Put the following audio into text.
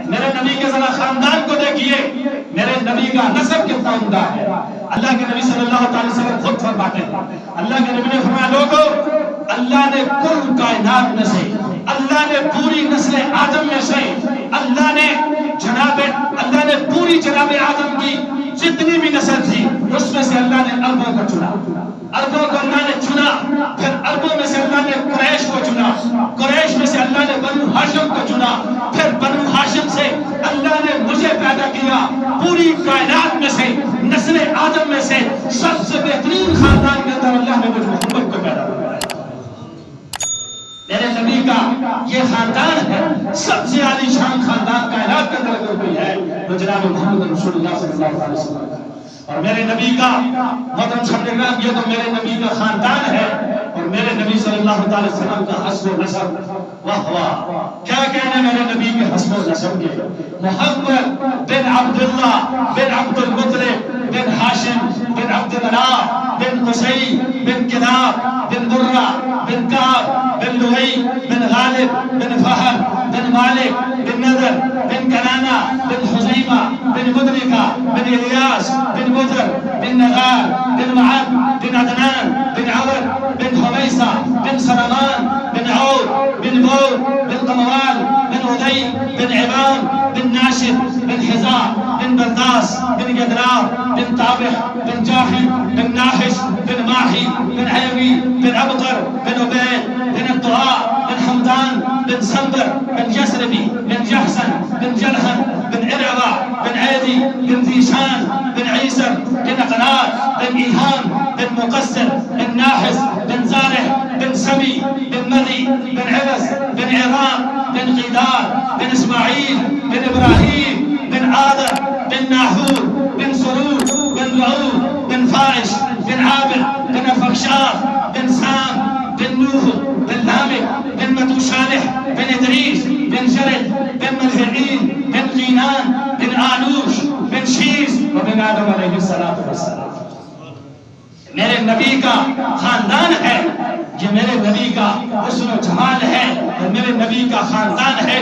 میرے نبی کے ذرا خاندان کو دیکھیے، میرے نبی کا نسب کتنا عمدہ ہے۔ اللہ کے نبی صلی اللہ علیہ وسلم خود فرماتے ہیں، اللہ کے نبی نے فرمایا لوگوں، اللہ نے کل کائنات میں سے، اللہ نے پوری نسل آدم میں سے، اللہ نے پوری جناب آدم کی جتنی بھی نسل تھی اس میں سے اللہ نے اربوں کو چنا، اربوں کو اللہ نے چنا، پھر اربوں میں سے اللہ نے قریش کو چنا، قریش میں سے اللہ نے بنو ہاشم کو چنا، پھر بنو ہاشم سے اللہ نے مجھے پیدا کیا۔ پوری کائنات میں سے نسل آدم میں سے سب سے بہترین خاندان کے اندر اللہ نے مجھ محمد کو پیدا کیا۔ میرے نبی کا یہ خاندان ہے، سب سے عالی شان خاندان کائنات کے اندر اگر کوئی ہے تو جناب محمد رسول اللہ صلی اللہ علیہ وسلم۔ اور میرے نبی کا محترم سمجھنا، یہ تو میرے نبی کا خاندان ہے، اور میرے نبی صلی اللہ علیہ وسلم کا حسب و نسب، واہ واہ کیا کہنے میرے نبی کے حسب و نسب کے۔ محمد بن عبداللہ بن عبد المطلب بن ہاشم بن عبد مناف بن قصی بن کلاب بن مرہ بن کعب بن لؤی بن غالب بن فہر بن مالک بن نضر بن کنانہ بن خزیمہ بن مدرکہ بن الیاس بن بدر بن نغار بن معد بن عدنان بن عمر بن حمیسہ بن سلمان بن عور بن بور بن قموال بن عدی بن عبام بن ناشد بن حزاء بن برداس بن گدراب بن طابح بن جاحم بن ناحش بن ماحی بن عیوی بن عبقر بن عبید بن الطراء بن حمدان بن سنبر بن يسربي بن جحسن بن جلهم بن عرعبة بن عيدي بن ذيشان بن عيسر بن قنار بن إيهام بن مقصر بن ناحس بن زارح بن سمي بن مذي بن عبس بن عرام بن قيدار بن إسماعيل بن إبراهيم بن عادر بن ناحور بن سرور بن رعوب بن فائش بن عابر بن أفخشار بن سام بن نوح بن لامك بن متوشالح بن إدريس بن جرد بن ملحعين بن قينان بن آنوش بن شیس وبن آدم علیہ السلام۔ میرے نبی کا خاندان ہے، یہ میرے نبی کا حسن و جمال ہے، اور میرے نبی کا خاندان ہے۔